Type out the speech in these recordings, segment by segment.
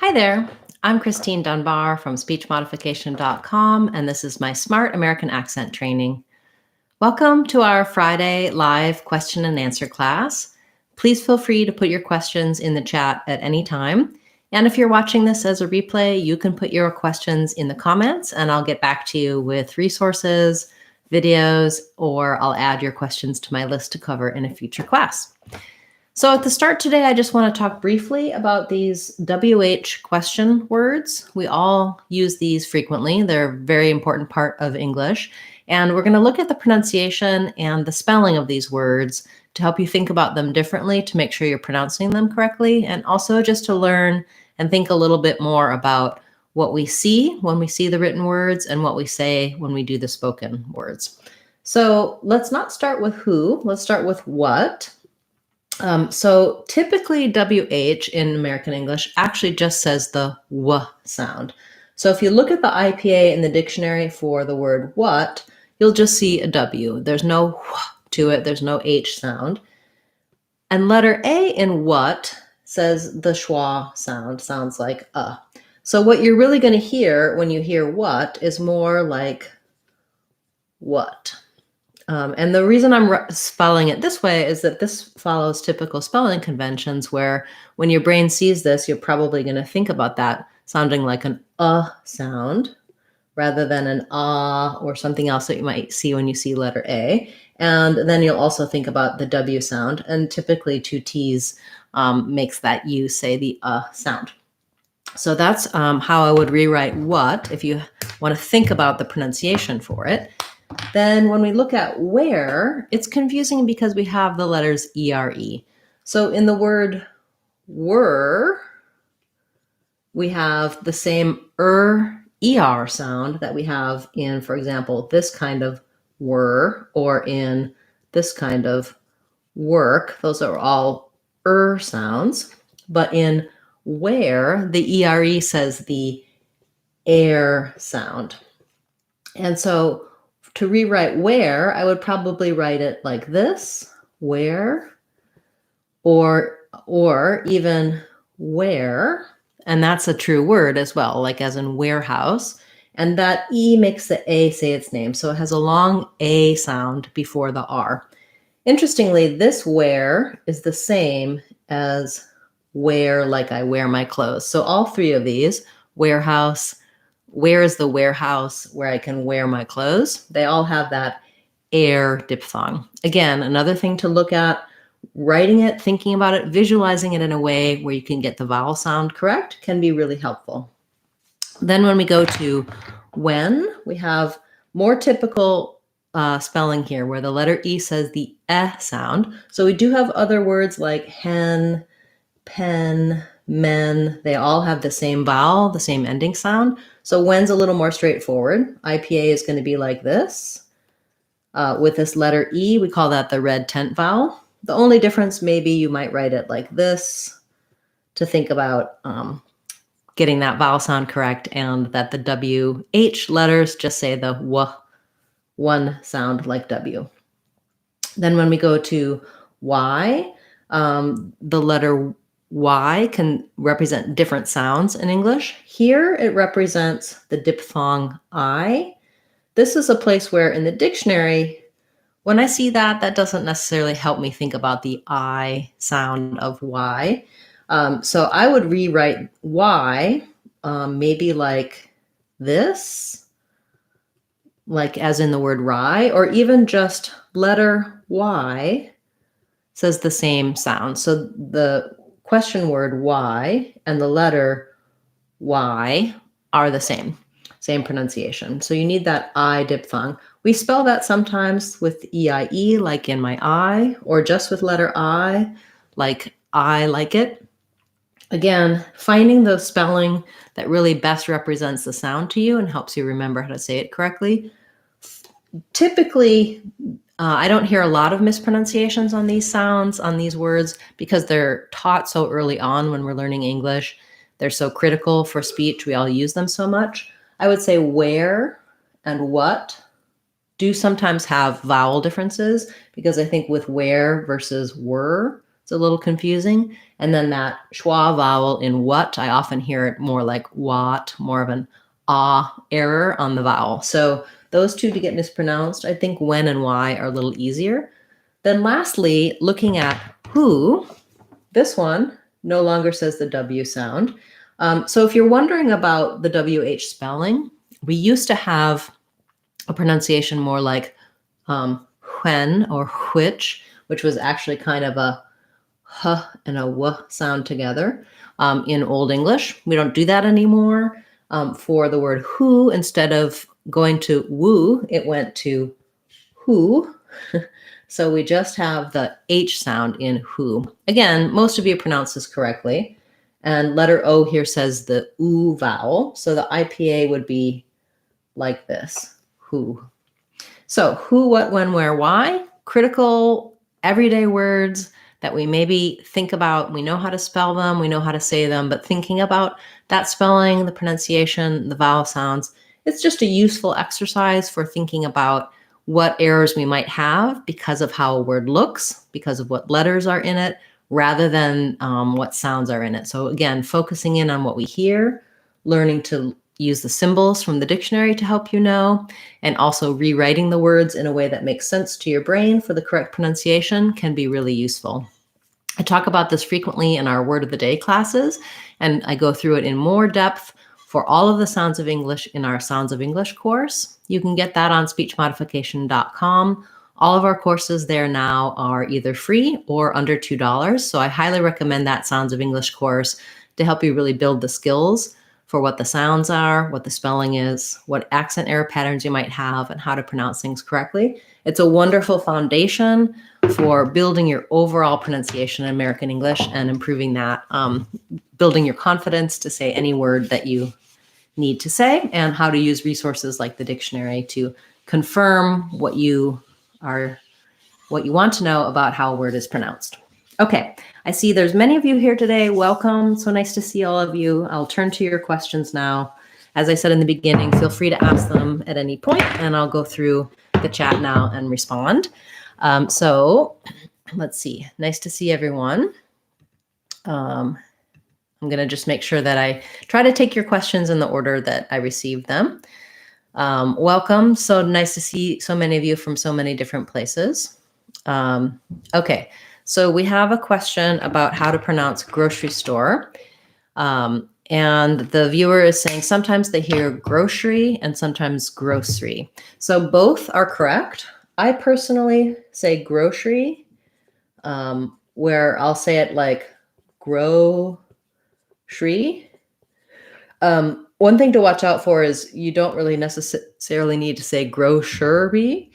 Hi there, I'm Christine Dunbar from speechmodification.com, and this is my Smart American Accent training. Welcome to our Friday live question and answer class. Please feel free to put your questions in the chat at any time. And if you're watching this as a replay, you can put your questions in the comments and I'll get back to you with resources, videos, or I'll add your questions to my list to cover in a future class. So at the start today, I just want to talk briefly about these WH question words. We all use these frequently. They're a very important part of English. And we're going to look at the pronunciation and the spelling of these words to help you think about them differently, to make sure you're pronouncing them correctly, and also just to learn and think a little bit more about what we see when we see the written words and what we say when we do the spoken words. So let's not start with who, let's start with what. So typically WH in American English actually just says the W sound. So if you look at the IPA in the dictionary for the word what, you'll just see a W. There's no W to it. There's no H sound. And letter A in what says the schwa sound, sounds like So what you're really going to hear when you hear what is more like what. And the reason I'm spelling it this way is that this follows typical spelling conventions where when your brain sees this, you're probably going to think about that sounding like an sound rather than an or something else that you might see when you see letter A. And then you'll also think about the W sound. And typically two T's makes that U say the sound. So that's how I would rewrite what if you want to think about the pronunciation for it. Then when we look at where, it's confusing because we have the letters ERE. So in the word were, we have the same ER sound that we have in, for example, this kind of were or in this kind of work. Those are all sounds. But in where, the ERE says the air sound. And so to rewrite where, I would probably write it like this, where, or even where, and that's a true word as well, like as in warehouse, and that E makes the A say its name, so it has a long A sound before the R. Interestingly, this where is the same as wear, like I wear my clothes. So all three of these, warehouse, where is the warehouse where I can wear my clothes? They all have that air diphthong. Again, another thing to look at, writing it, thinking about it, visualizing it in a way where you can get the vowel sound correct can be really helpful. Then when we go to when, we have more typical spelling here where the letter E says the sound. So we do have other words like hen, pen, men, they all have the same vowel, the same ending sound. So when's a little more straightforward. IPA is going to be like this. With this letter E, we call that the red tent vowel. The only difference, maybe you might write it like this to think about getting that vowel sound correct, and that the WH letters just say the W, one sound like W. Then when we go to Y, the letter Y can represent different sounds in English. Here it represents the diphthong I. This is a place where in the dictionary, when I see that, that doesn't necessarily help me think about the I sound of Y. So I would rewrite Y maybe like this, like as in the word rye, or even just letter Y says the same sound. So the question word why and the letter Y are the same pronunciation. So you need that I diphthong. We spell that sometimes with EIE, like in my eye, or just with letter I like it. Again, finding the spelling that really best represents the sound to you and helps you remember how to say it correctly. Typically, I don't hear a lot of mispronunciations on these sounds, on these words, because they're taught so early on when we're learning English. They're so critical for speech. We all use them so much. I would say where and what do sometimes have vowel differences, because I think with where versus were, it's a little confusing. And then that schwa vowel in what, I often hear it more like what, more of an ah error on the vowel. So those two to get mispronounced. I think when and why are a little easier. Then lastly, looking at who, this one no longer says the W sound. So if you're wondering about the WH spelling, we used to have a pronunciation more like when or which was actually kind of a h and a w sound together in Old English. We don't do that anymore. For the word who, instead of going to woo, it went to who. So we just have the H sound in who. Again, most of you pronounce this correctly. And letter O here says the oo vowel. So the IPA would be like this, who. So who, what, when, where, why, critical everyday words that we maybe think about. We know how to spell them, we know how to say them, but thinking about that spelling, the pronunciation, the vowel sounds, it's just a useful exercise for thinking about what errors we might have because of how a word looks, because of what letters are in it, rather than what sounds are in it. So again, focusing in on what we hear, learning to use the symbols from the dictionary to help you know, and also rewriting the words in a way that makes sense to your brain for the correct pronunciation can be really useful. I talk about this frequently in our Word of the Day classes, and I go through it in more depth for all of the sounds of English in our Sounds of English course. You can get that on speechmodification.com. All of our courses there now are either free or under $2. So I highly recommend that Sounds of English course to help you really build the skills for what the sounds are, what the spelling is, what accent error patterns you might have, and how to pronounce things correctly. It's a wonderful foundation for building your overall pronunciation in American English and improving that, building your confidence to say any word that you need to say, and how to use resources like the dictionary to confirm what you want to know about how a word is pronounced. Okay, I see there's many of you here today. Welcome. So nice to see all of you. I'll turn to your questions now. As I said in the beginning, feel free to ask them at any point, and I'll go through the chat now and respond. So let's see. Nice to see everyone. I'm going to just make sure that I try to take your questions in the order that I received them. Welcome. So nice to see so many of you from so many different places. Okay, so we have a question about how to pronounce grocery store. And the viewer is saying sometimes they hear grocery and sometimes grocery. So both are correct. I personally say grocery, where I'll say it like grocery. One thing to watch out for is you don't really necessarily need to say grocery.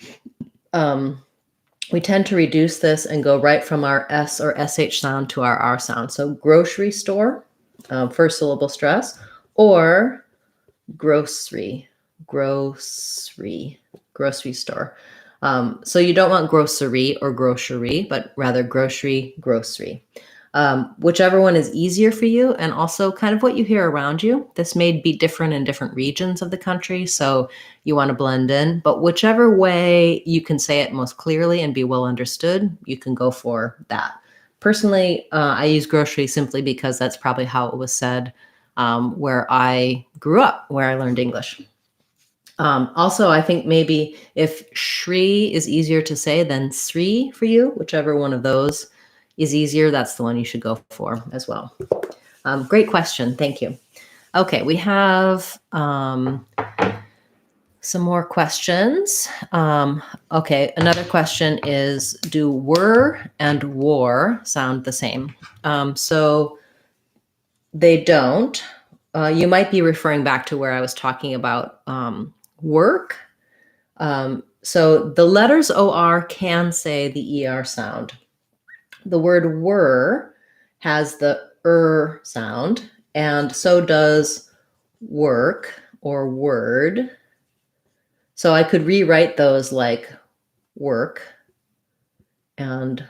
We tend to reduce this and go right from our S or SH sound to our R sound. So grocery store, first syllable stress, or grocery store. So you don't want grocery or grocery, but rather grocery. Whichever one is easier for you, and also kind of what you hear around you. This may be different in different regions of the country, so you want to blend in. But whichever way you can say it most clearly and be well understood, you can go for that. Personally, I use grocery simply because that's probably how it was said where I grew up, where I learned English. Also, I think maybe if Shri is easier to say than Sri for you, whichever one of those is easier, that's the one you should go for as well. Great question. Thank you. Okay, we have some more questions. Okay, another question is, do were and wore sound the same? So they don't. You might be referring back to where I was talking about work. So the letters OR can say the ER sound. The word were has the sound, and so does work or word. So I could rewrite those like work and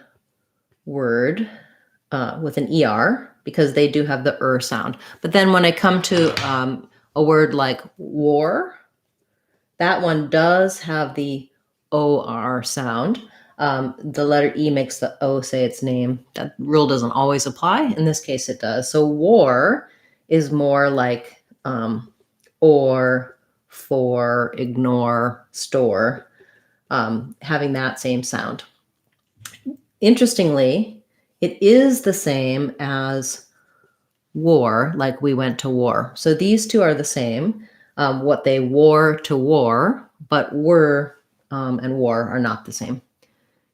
word with an ER because they do have the sound. But then when I come to a word like war, that one does have the OR sound. The letter E makes the O say its name. That rule doesn't always apply. In this case, it does. So war is more like or, for, ignore, store, having that same sound. Interestingly, it is the same as war, like we went to war. So these two are the same. What they wore to war, but were and war are not the same.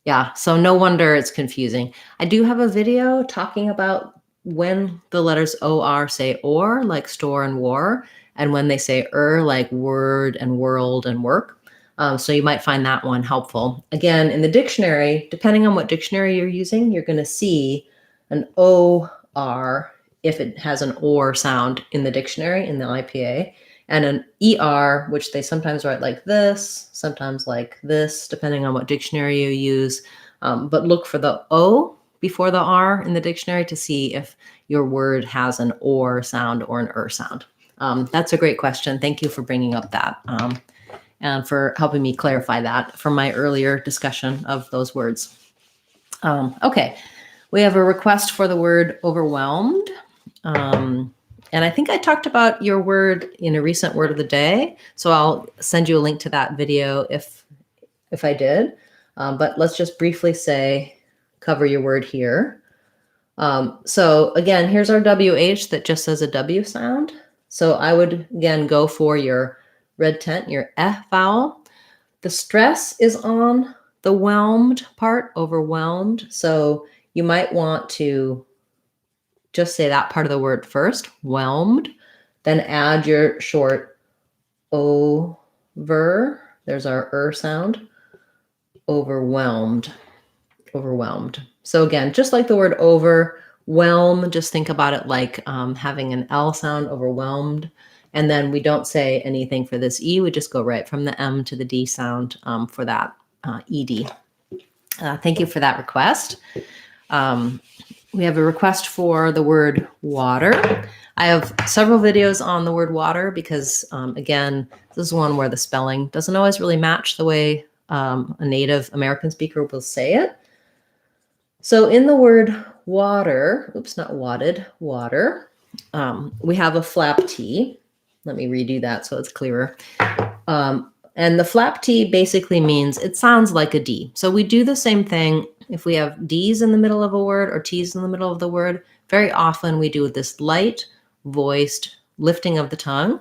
Yeah, so no wonder it's confusing. I do have a video talking about when the letters OR say or, like store and war, and when they say like word and world and work. So you might find that one helpful. Again, in the dictionary, depending on what dictionary you're using, you're going to see an OR if it has an or sound in the dictionary, in the IPA, and an ER, which they sometimes write like this, sometimes like this, depending on what dictionary you use. But look for the O before the R in the dictionary to see if your word has an or sound or an sound. That's a great question. Thank you for bringing up that and for helping me clarify that from my earlier discussion of those words. Okay, we have a request for the word overwhelmed. And I think I talked about your word in a recent word of the day. So I'll send you a link to that video if I did. But let's just briefly cover your word here. So again, here's our WH that just says a W sound. So I would, again, go for your red tent, your F vowel. The stress is on the whelmed part, overwhelmed. So you might want to just say that part of the word first, whelmed, then add your short over. There's our sound, overwhelmed, overwhelmed. So again, just like the word overwhelm, just think about it like having an L sound, overwhelmed. And then we don't say anything for this E. We just go right from the M to the D sound for that ED. Thank you for that request. We have a request for the word water. I have several videos on the word water because, again, this is one where the spelling doesn't always really match the way a Native American speaker will say it. So in the word water, oops, not wadded, water, we have a flap T. Let me redo that so it's clearer. And the flap T basically means it sounds like a D. So we do the same thing if we have D's in the middle of a word or T's in the middle of the word. Very often we do this light voiced lifting of the tongue.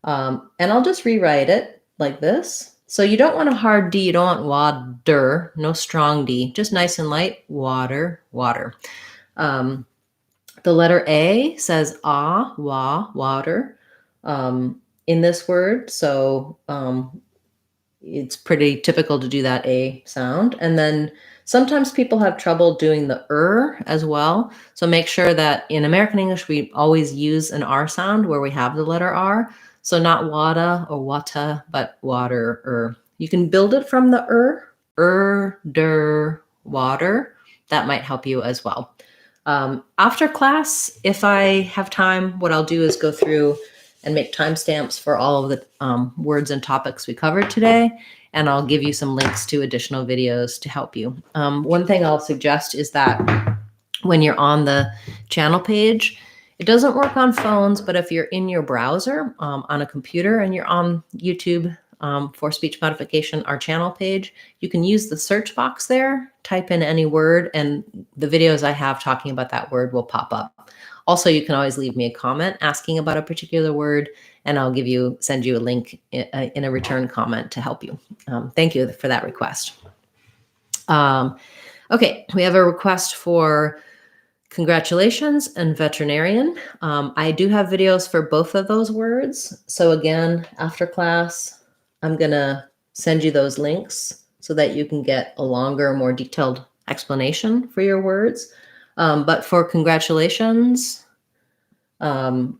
And I'll just rewrite it like this. So you don't want a hard D. You don't want wader, no strong D, just nice and light, water, water. The letter A says ah, wa, water in this word. So it's pretty typical to do that A sound. And then sometimes people have trouble doing the as well. So make sure that in American English, we always use an R sound where we have the letter R. So not wada or wata, but water, You can build it from the der, water. That might help you as well. After class, if I have time, what I'll do is go through and make timestamps for all of the words and topics we covered today. And I'll give you some links to additional videos to help you. One thing I'll suggest is that when you're on the channel page, it doesn't work on phones, but if you're in your browser on a computer and you're on YouTube for speech modification, our channel page, you can use the search box there, type in any word, and the videos I have talking about that word will pop up. Also, you can always leave me a comment asking about a particular word, and I'll send you a link in a return comment to help you. Thank you for that request. Okay, we have a request for congratulations and veterinarian. I do have videos for both of those words. So again, after class, I'm going to send you those links so that you can get a longer, more detailed explanation for your words. But for congratulations, the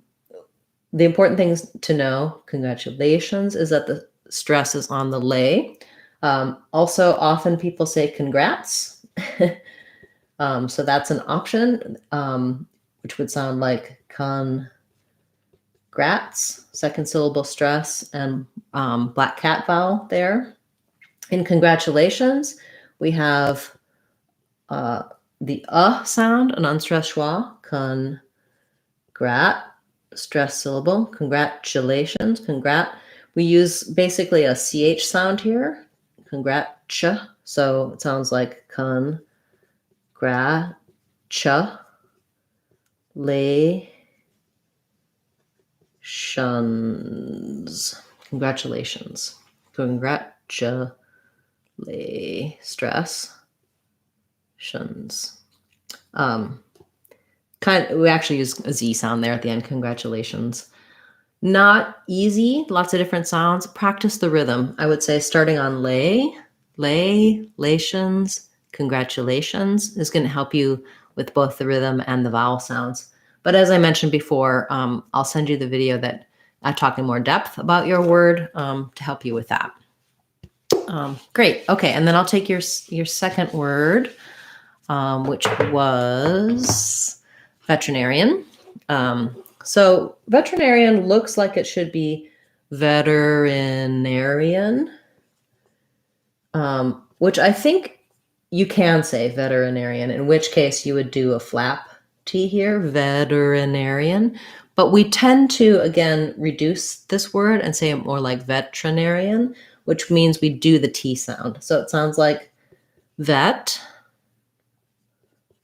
important things to know, congratulations, is that the stress is on the lay. Also, often people say congrats. So that's an option, which would sound like congrats, second syllable stress, and black cat vowel there. In congratulations, We have the sound, an unstressed schwa, congrat, stress syllable, congratulations, congrat. We use basically a ch sound here, congrat-ch, so it sounds like congratulations. Congratulations. Stress. We actually use a Z sound there at the end. Congratulations. Not easy. Lots of different sounds. Practice the rhythm. I would say starting on lations, congratulations is going to help you with both the rhythm and the vowel sounds. But as I mentioned before, I'll send you the video that I talk in more depth about your word to help you with that. Great. Okay, and then I'll take your second word, which was veterinarian. So veterinarian looks like it should be veterinarian, which I think you can say veterinarian, in which case you would do a flap T here, veterinarian. But we tend to, again, reduce this word and say it more like veterinarian, which means we do the T sound. So it sounds like vetra,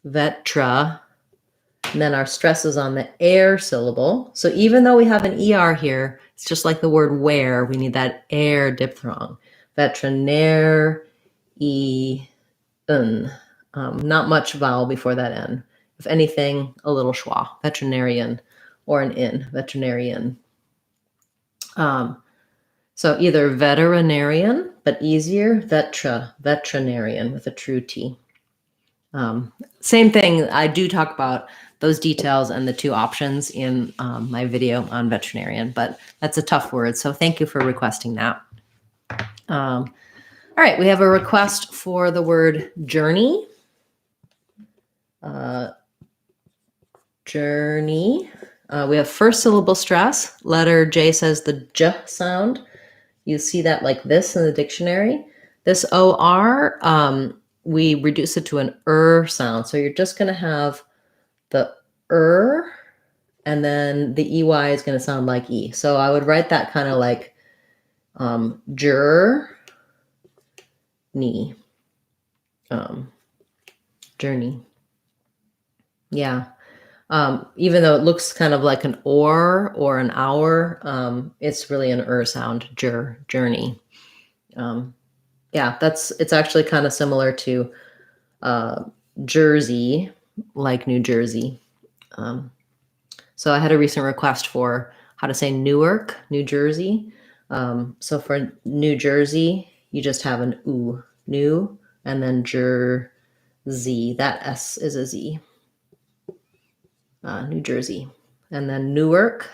and then our stress is on the air syllable. So even though we have an ER here, it's just like the word where, we need that air diphthong. Veterinarian. Not much vowel before that N. If anything, a little schwa, veterinarian, or an in, veterinarian. So either veterinarian, but easier, veterinarian with a true T. Same thing, I do talk about those details and the two options in my video on veterinarian, but that's a tough word, so thank you for requesting that. All right, we have a request for the word journey. Journey. We have first syllable stress. Letter J says the J sound. You see that like this in the dictionary. This OR, we reduce it to an sound. So you're just going to have the and then the EY is going to sound like E. So I would write that kind of like journey. Journey. Yeah. Even though it looks kind of like an or an hour, it's really an sound, journey. Yeah, it's actually kind of similar to Jersey, like New Jersey. So I had a recent request for how to say Newark, New Jersey. So for New Jersey, you just have an oo, new, and then Jersey. That S is a Z. New Jersey. And then Newark.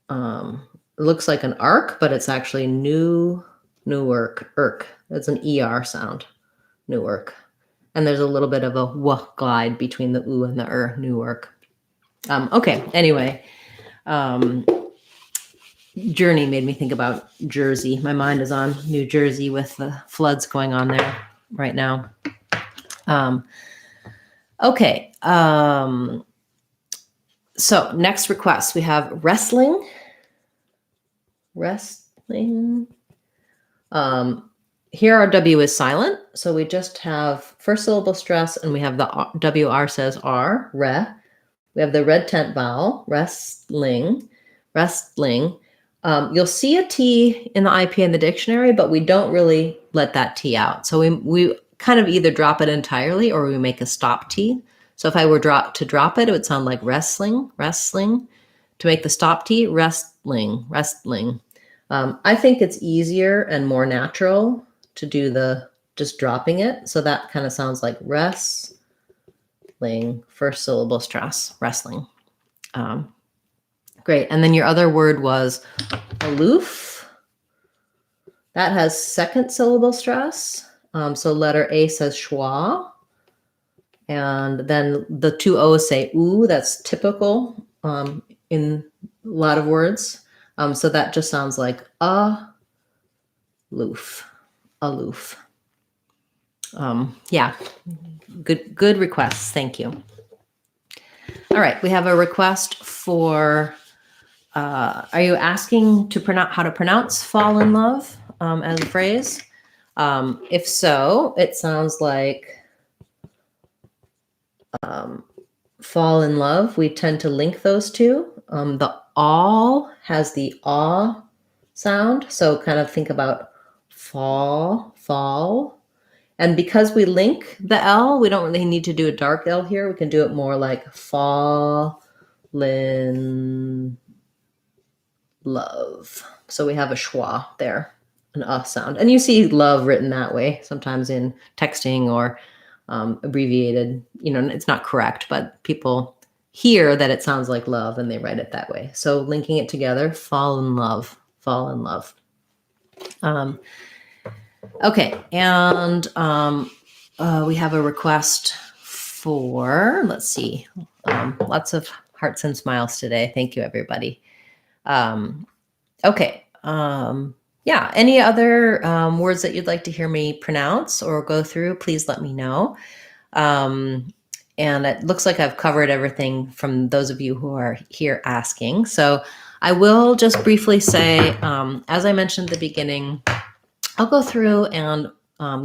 It looks like an arc, but it's actually Newark, irk. It's an ER sound, Newark. And there's a little bit of a w glide between the oo and the Newark. Okay, anyway. Journey made me think about Jersey. My mind is on New Jersey with the floods going on there right now. Okay. So next request, we have wrestling. Here our W is silent. So we just have first syllable stress and we have the WR says R, re. We have the red tent vowel, wrestling. You'll see a T in the IP in the dictionary, but we don't really let that T out. So we kind of either drop it entirely or we make a stop T. So if I were to drop it, it would sound like wrestling. To make the stop T, wrestling. I think it's easier and more natural to do just dropping it. So that kind of sounds like wrestling, first syllable stress, wrestling. Great. And then your other word was aloof. That has second syllable stress. So letter A says schwa. And then the two O's say oo. That's typical in a lot of words. So that just sounds like aloof. Yeah, good requests. Thank you. All right, we have a request for, are you asking to pronounce how to pronounce fall in love as a phrase? If so, it sounds like fall in love. We tend to link those two. The all has the aw sound. So kind of think about fall. And because we link the L, we don't really need to do a dark L here. We can do it more like fall in love. So we have a schwa there, an sound. And you see love written that way sometimes in texting or abbreviated. It's not correct, but people hear that it sounds like love and they write it that way. So linking it together, fall in love. Okay, and we have a request for, let's see, lots of hearts and smiles today. Thank you, everybody. Okay. Yeah, any other words that you'd like to hear me pronounce or go through, please let me know. And it looks like I've covered everything from those of you who are here asking. So I will just briefly say, as I mentioned at the beginning, I'll go through and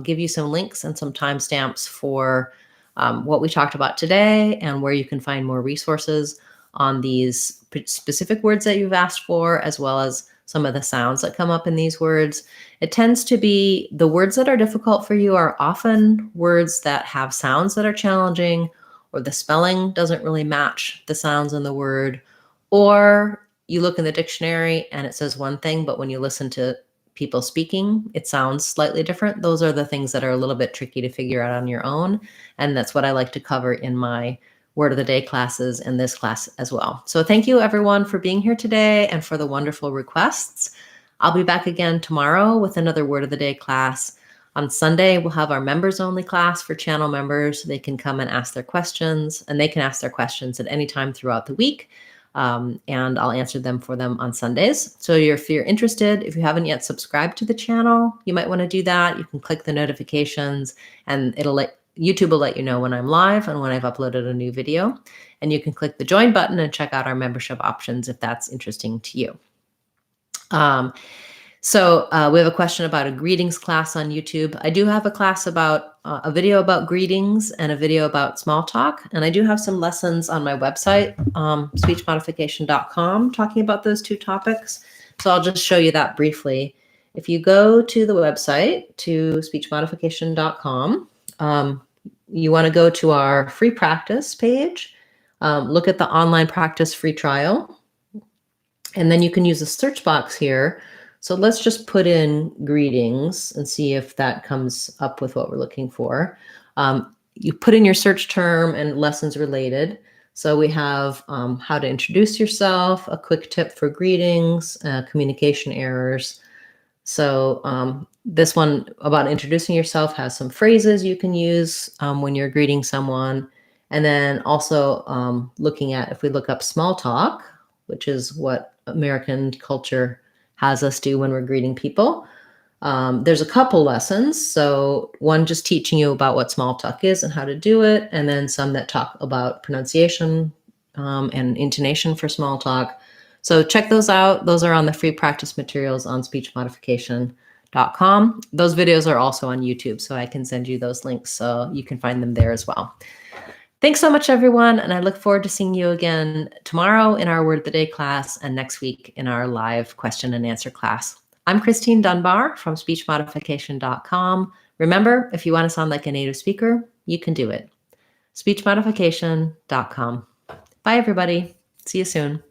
give you some links and some timestamps for what we talked about today and where you can find more resources on these specific words that you've asked for, as well as some of the sounds that come up in these words. It tends to be the words that are difficult for you are often words that have sounds that are challenging, or the spelling doesn't really match the sounds in the word, or you look in the dictionary and it says one thing, but when you listen to people speaking, it sounds slightly different. Those are the things that are a little bit tricky to figure out on your own. And that's what I like to cover in my Word of the Day classes and this class as well. So thank you everyone for being here today and for the wonderful requests. I'll be back again tomorrow with another Word of the Day class. On Sunday, we'll have our members only class for channel members. They can come and ask their questions, and they can ask their questions at any time throughout the week. And I'll answer them for them on Sundays. So if you're interested, if you haven't yet subscribed to the channel, you might want to do that. You can click the notifications and YouTube will let you know when I'm live and when I've uploaded a new video. And you can click the join button and check out our membership options if that's interesting to you. So we have a question about a greetings class on YouTube. I do have a class about a video about greetings and a video about small talk. And I do have some lessons on my website, speechmodification.com, talking about those two topics. So I'll just show you that briefly. If you go to the website, to speechmodification.com, you want to go to our free practice page, look at the online practice free trial, and then you can use the search box here. So let's just put in greetings and see if that comes up with what we're looking for. You put in your search term and lessons related. So we have how to introduce yourself, a quick tip for greetings, communication errors. So this one about introducing yourself has some phrases you can use when you're greeting someone. And then also looking at, if we look up small talk, which is what American culture has us do when we're greeting people. There's a couple lessons. So one just teaching you about what small talk is and how to do it. And then some that talk about pronunciation and intonation for small talk. So check those out. Those are on the free practice materials on speechmodification.com. Those videos are also on YouTube, so I can send you those links so you can find them there as well. Thanks so much, everyone, and I look forward to seeing you again tomorrow in our Word of the Day class and next week in our live question and answer class. I'm Christine Dunbar from speechmodification.com. Remember, if you want to sound like a native speaker, you can do it. speechmodification.com. Bye, everybody. See you soon.